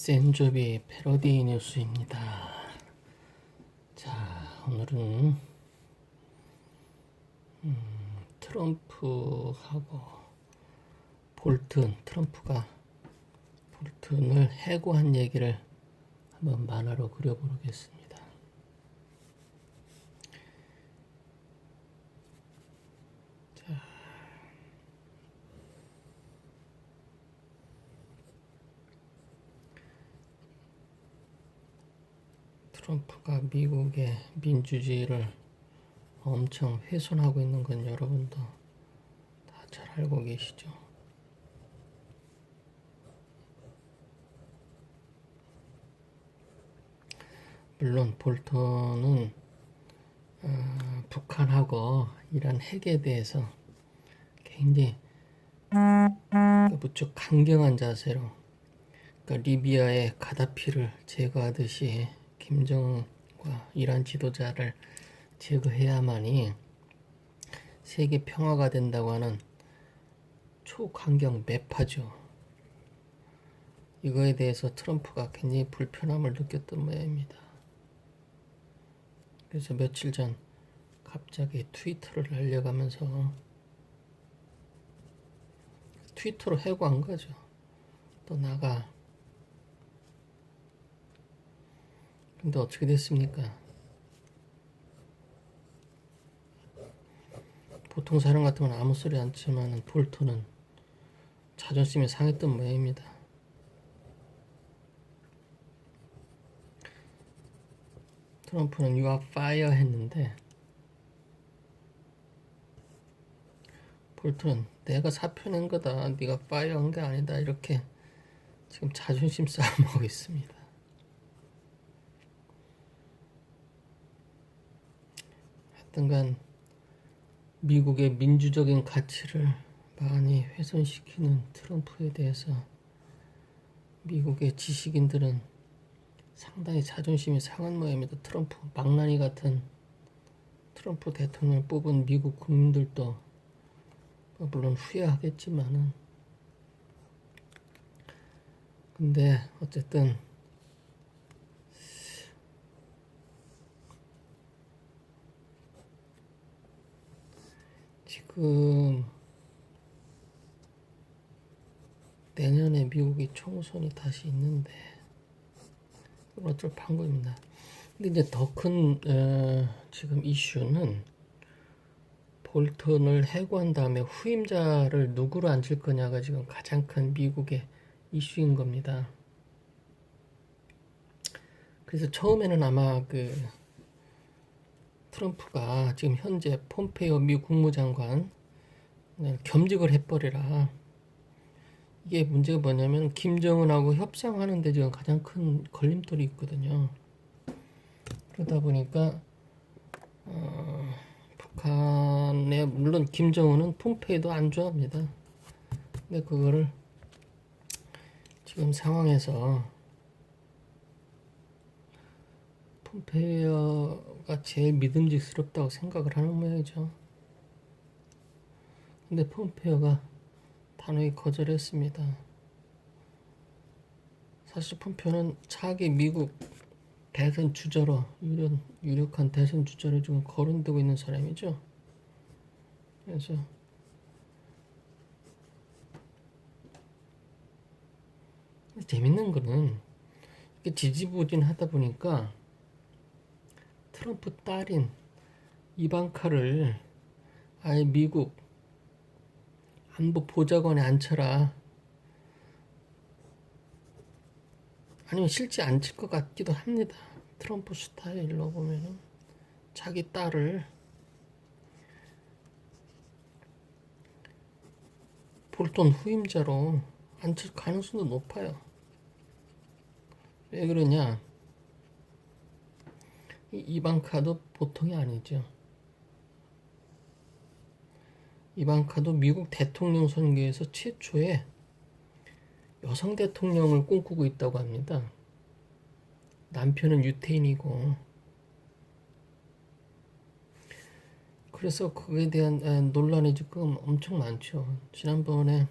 센조비 패러디 뉴스입니다. 자, 오늘은 트럼프하고 트럼프가 볼튼을 해고한 얘기를 한번 만화로 그려보겠습니다. 자, 트럼프가 미국의 민주주의를 엄청 훼손하고 있는 건 여러분도 다 잘 알고 계시죠? 물론 볼턴은 북한하고 이란 핵에 대해서 굉장히 무척 강경한 자세로, 그러니까 리비아의 가다피를 제거하듯이 김정은과 이란 지도자를 제거해야만이 세계 평화가 된다고 하는 초강경 매파죠. 이거에 대해서 트럼프가 굉장히 불편함을 느꼈던 모양입니다. 그래서 며칠 전 갑자기 트위터를 날려가면서 트위터로 해고한 거죠. 또 나가. 근데 어떻게 됐습니까? 보통 사람 같으면 아무 소리 안 치지만 볼턴은 자존심이 상했던 모양입니다. 트럼프는 You are fire 했는데 볼턴은 내가 사표 낸 거다, 네가 fire 한 게 아니다, 이렇게 지금 자존심 싸움하고 있습니다. 하여튼간 미국의 민주적인 가치를 많이 훼손시키는 트럼프에 대해서 미국의 지식인들은 상당히 자존심이 상한 모양입니다. 트럼프 망나니 같은 트럼프 대통령을 뽑은 미국 국민들도 물론 후회하겠지만은, 근데 어쨌든 지금 내년에 미국이 총선이 다시 있는데 그건 어쩔 방법입니다. 근데 이제 더 큰 지금 이슈는 볼턴을 해고한 다음에 후임자를 누구로 앉힐 거냐가 지금 가장 큰 미국의 이슈인 겁니다. 그래서 처음에는 아마 트럼프가 지금 현재 폼페이오 미 국무장관 겸직을 해버리라. 이게 문제가 뭐냐면 김정은하고 협상하는데 지금 가장 큰 걸림돌이 있거든요. 그러다 보니까 북한에, 물론 김정은은 폼페이오도 안 좋아합니다. 근데 그거를 지금 상황에서 폼페이오가 제일 믿음직스럽다고 생각을 하는 모양이죠. 근데 폼페이오가 단호히 거절했습니다. 사실 폼페이오는 차기 미국 대선 주자로 유력한 대선 주자로 지금 거론되고 있는 사람이죠. 그래서 재밌는 거는 이게 지지부진하다 보니까 트럼프 딸인 이방카를 아예 미국 안보 보좌관에 앉혀라, 아니면 실제 앉힐 것 같기도 합니다. 트럼프 스타일로 보면은 자기 딸을 볼턴 후임자로 앉힐 가능성도 높아요. 왜 그러냐? 이방카도 보통이 아니죠. 이방카도 미국 대통령 선거에서 최초의 여성 대통령을 꿈꾸고 있다고 합니다. 남편은 유태인이고. 그래서 그에 대한 논란이 지금 엄청 많죠. 지난번에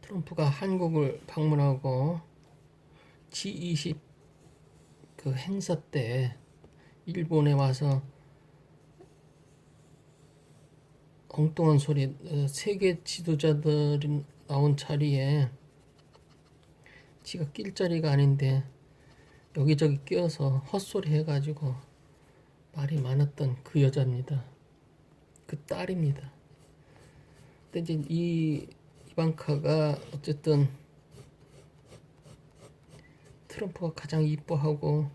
트럼프가 한국을 방문하고 G20 그 행사 때 일본에 와서 엉뚱한 소리, 세계 지도자들이 나온 자리에 지가 낄 자리가 아닌데 여기저기 끼어서 헛소리 해가지고 말이 많았던 그 여자입니다. 그 딸입니다. 근데 이제 이 이방카가 어쨌든 트럼프가 가장 이뻐하고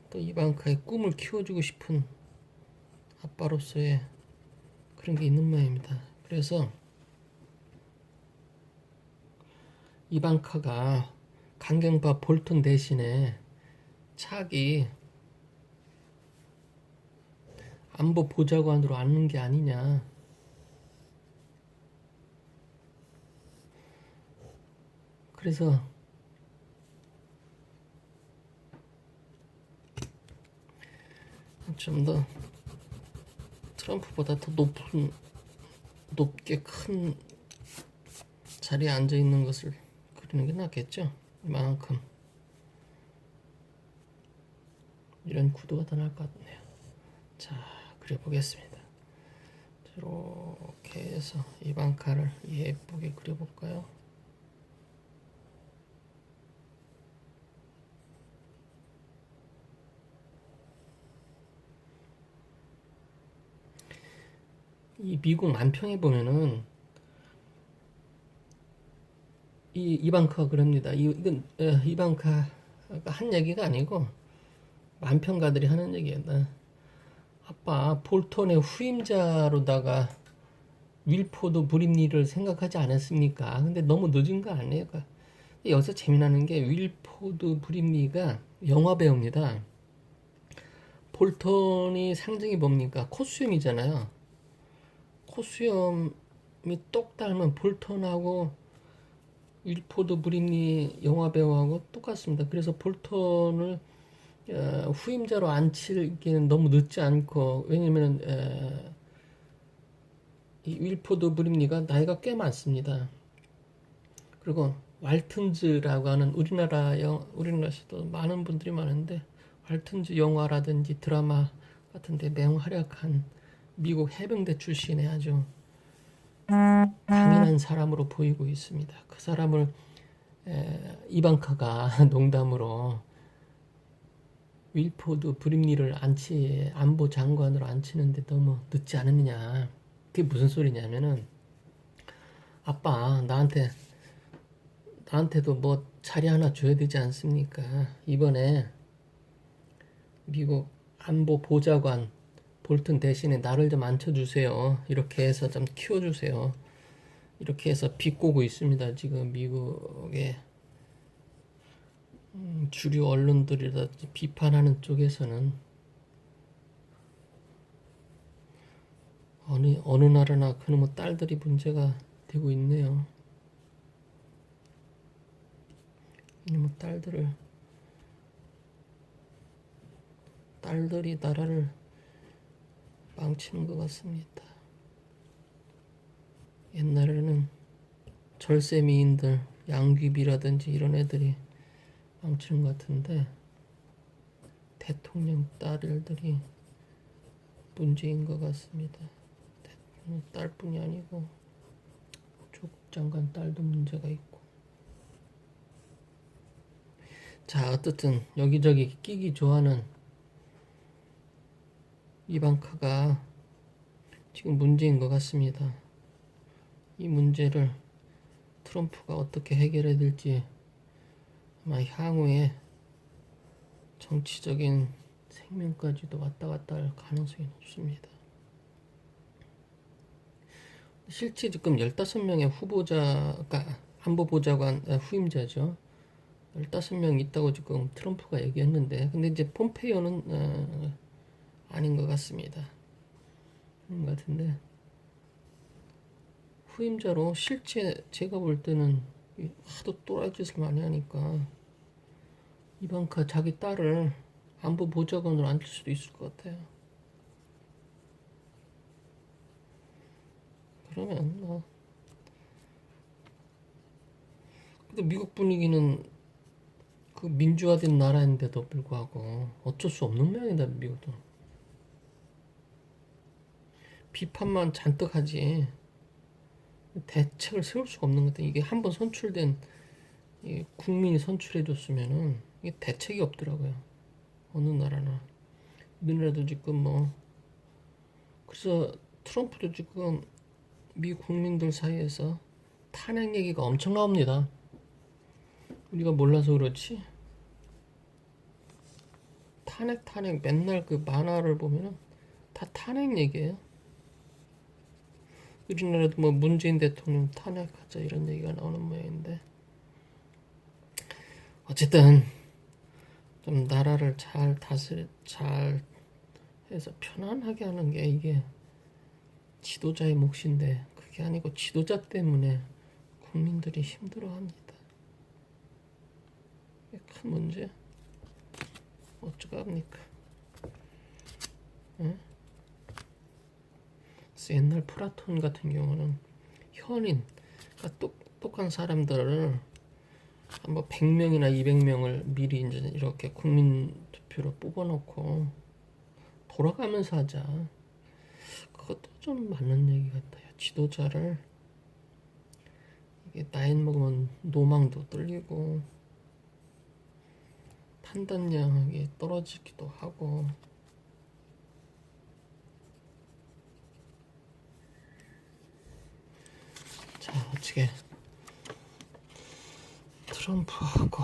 또 이방카의 꿈을 키워주고 싶은 아빠로서의 그런 게 있는 모양입니다. 그래서 이방카가 강경파 볼턴 대신에 차기 안보 보좌관으로 앉는 게 아니냐. 그래서 좀 더 트럼프보다 더 높게 큰 자리에 앉아 있는 것을 그리는 게 낫겠죠. 이만큼 이런 구도가 더 나을 것 같네요. 자, 그려보겠습니다. 이렇게 해서 이방카를 예쁘게 그려볼까요? 이 미국 만평에 보면은 이 이방카가 그럽니다. 이건 이방카가 한 얘기가 아니고 만평가들이 하는 얘기였다. 아빠 볼턴의 후임자로다가 윌포드 브림리를 생각하지 않았습니까? 근데 너무 늦은 거 아니에요? 여기서 재미나는 게 윌포드 브림리가 영화 배우입니다. 볼턴이 상징이 뭡니까? 코수염이잖아요. 코수염이 똑 닮은 볼턴하고 윌포드 브림리 영화 배우하고 똑같습니다. 그래서 볼턴을 후임자로 앉히기는 너무 늦지 않고, 왜냐면 이 윌포드 브림리가 나이가 꽤 많습니다. 그리고 왈튼즈라고 하는 우리나라에서도 많은 분들이 많은데, 왈튼즈 영화라든지 드라마 같은데 매우 활약한 미국 해병대 출신의 아주 강인한 사람으로 보이고 있습니다. 그 사람을 이방카가 농담으로 윌포드 브림리를 안보 장관으로 앉히는데 너무 늦지 않았느냐. 그게 무슨 소리냐면은, 아빠 나한테도 뭐 자리 하나 줘야 되지 않습니까? 이번에 미국 안보 보좌관 볼턴 대신에 나를 좀 앉혀주세요. 이렇게 해서 좀 키워주세요. 이렇게 해서 비꼬고 있습니다. 지금 미국의 주류 언론들이라든지 비판하는 쪽에서는 어느 나라나 그놈의 딸들이 문제가 되고 있네요. 이놈의 딸들이 나라를 망치는 것 같습니다. 옛날에는 절세미인들, 양귀비라든지 이런 애들이 망치는 것 같은데, 대통령 딸들이 문제인 것 같습니다. 대통령 딸뿐이 아니고 조국 장관 딸도 문제가 있고. 자, 어떻든 여기저기 끼기 좋아하는 이방카가 지금 문제인 것 같습니다. 이 문제를 트럼프가 어떻게 해결해야 될지 아마 향후에 정치적인 생명까지도 왔다 갔다 할 가능성이 높습니다. 실제 지금 15명의 후보자가 안보보좌관 후임자죠. 15명 있다고 지금 트럼프가 얘기했는데, 근데 이제 폼페이오는 아닌 것 같습니다. 아닌 것 같은데, 후임자로 실제 제가 볼 때는 하도 또라이 짓을 많이 하니까 이방카 자기 딸을 안보 보좌관으로 앉힐 수도 있을 것 같아요. 그러면 근데 미국 분위기는 그 민주화된 나라인데도 불구하고 어쩔 수 없는 모양이다, 미국도. 비판만 잔뜩 하지 대책을 세울 수가 없는 것 같아. 이게 한번 선출된 국민이 선출해줬으면은 이게 대책이 없더라고요. 어느 나라나. 우리나라도 지금 뭐 그래서 트럼프도 지금 미국 국민들 사이에서 탄핵 얘기가 엄청 나옵니다. 우리가 몰라서 그렇지. 탄핵 맨날 그 만화를 보면은 다 탄핵 얘기예요. 우리나라도 뭐 문재인 대통령 탄핵하자 이런 얘기가 나오는 모양인데 어쨌든 좀 나라를 잘 해서 편안하게 하는 게 이게 지도자의 몫인데 그게 아니고 지도자 때문에 국민들이 힘들어합니다. 이게 큰 문제. 어쩌합니까? 예? 옛날 플라톤 같은 경우는 현인, 그러니까 똑똑한 사람들을 뭐 100명이나 200명을 미리 이제 이렇게 국민 투표로 뽑아놓고 돌아가면서 하자. 그것도 좀 맞는 얘기 같아요. 지도자를 이게 나이 먹으면 노망도 떨리고 판단력이 떨어지기도 하고 자 어떻게 트럼프하고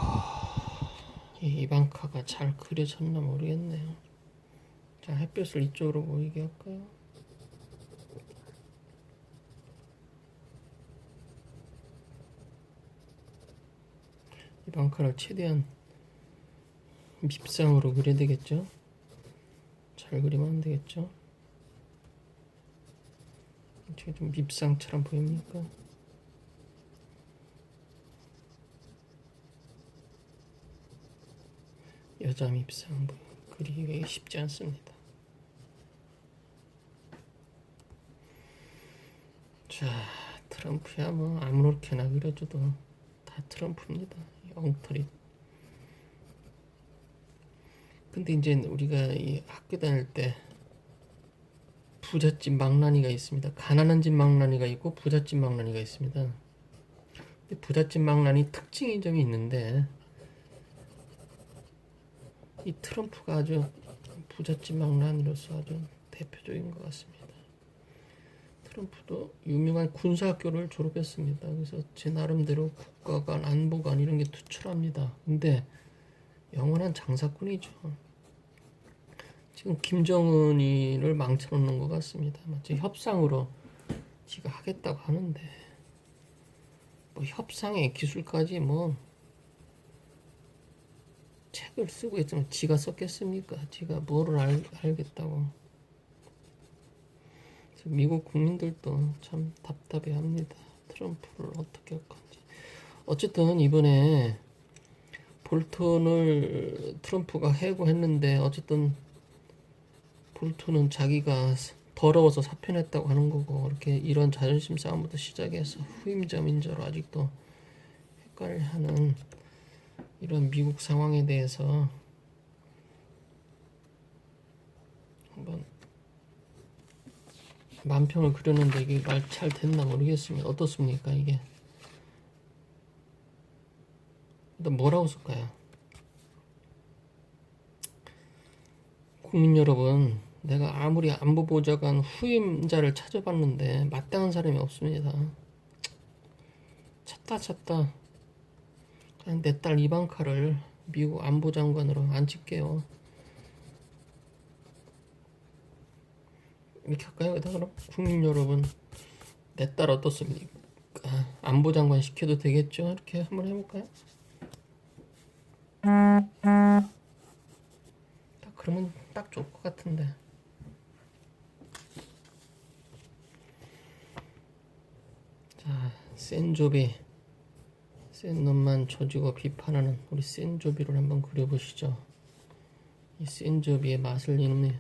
이 이방카가 잘 그려졌나 모르겠네요. 자 햇볕을 이쪽으로 보이게 할까요? 이방카를 최대한 밉상으로 그려야 되겠죠? 잘 그리면 안 되겠죠? 어떻게 좀 밉상처럼 보입니까? 여자 밉상 그리기 쉽지 않습니다. 자, 트럼프야 뭐 아무렇게나 그려줘도 다 트럼프입니다. 엉터리. 근데 이제 우리가 이 학교 다닐 때 부잣집 망나니가 있습니다. 가난한 집 망나니가 있고 부잣집 망나니가 있습니다. 부잣집 망나니 특징이 좀 있는데 이 트럼프가 아주 부잣집 망나니로서 아주 대표적인 것 같습니다. 트럼프도 유명한 군사학교를 졸업했습니다. 그래서 제 나름대로 국가관, 안보관 이런 게 투철합니다. 근데 영원한 장사꾼이죠. 지금 김정은이를 망쳐놓는 것 같습니다. 마치 협상으로 지가 하겠다고 하는데 뭐 협상의 기술까지 뭐 책을 쓰고 있지만 지가 썼겠습니까? 지가 뭐를 알겠다고. 미국 국민들도 참 답답해합니다. 트럼프를 어떻게 할 건지. 어쨌든 이번에 볼턴을 트럼프가 해고했는데 어쨌든 볼턴은 자기가 더러워서 사표냈다고 하는 거고 이렇게 이런 자존심 싸움부터 시작해서 후임자 민자로 아직도 헷갈려하는 이런 미국 상황에 대해서 한번 만평을 그렸는데 이게 말 잘 됐나 모르겠습니다. 어떻습니까 이게? 일단 뭐라고 쓸까요? 국민 여러분, 내가 아무리 안보보좌관 후임자를 찾아봤는데 마땅한 사람이 없습니다. 찾다 그냥 내 딸 이방카를 미국 안보장관으로 앉힐게요. 이렇게 할까요? 그럼 국민 여러분, 내 딸 어떻습니까? 안보장관 시켜도 되겠죠? 이렇게 한번 해볼까요? 딱 그러면 딱 좋을 것 같은데. 자, 센조비, 센 놈만 조지고 비판하는 우리 센조비를 한번 그려보시죠. 이 센조비의 맛을 읽는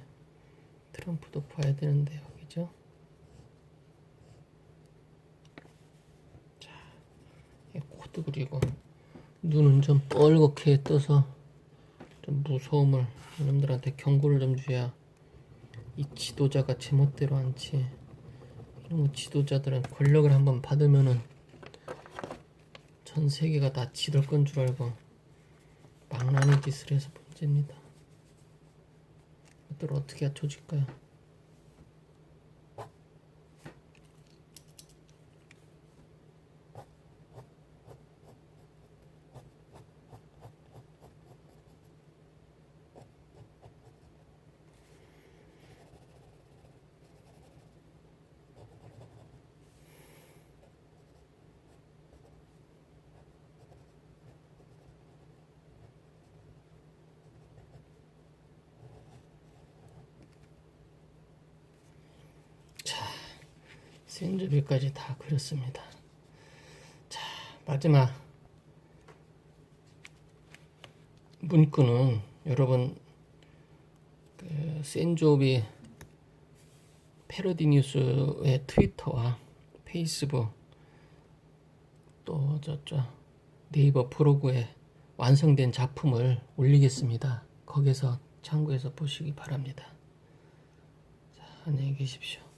트럼프도 봐야 되는데요, 그죠? 자, 코드 그리고 눈은 좀 뻘겋게 떠서 좀 무서움을 이놈들한테 경고를 좀 줘야 이 지도자가 제멋대로 않지. 이런 지도자들은 권력을 한번 받으면은 전 세계가 다 지들 건 줄 알고 망나니 짓을 해서 문제입니다. 이것들을 어떻게 조질까요? 센조비까지 다 그렸습니다. 자, 마지막 문구는 여러분 그 센조비 패러디 뉴스의 트위터와 페이스북 또 네이버 블로그에 완성된 작품을 올리겠습니다. 거기서 참고해서 보시기 바랍니다. 자, 안녕히 계십시오.